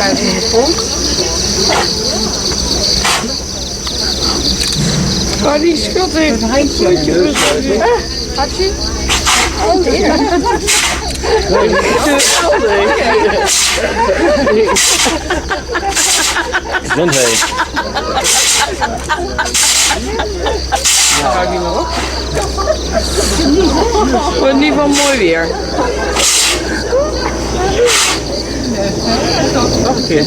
500 pond. Oh, die schat heeft een handje. Hartje? Oh, ja. Gezondheid. Hou die maar op. Wordt in ieder geval mooi weer. Nog een keer.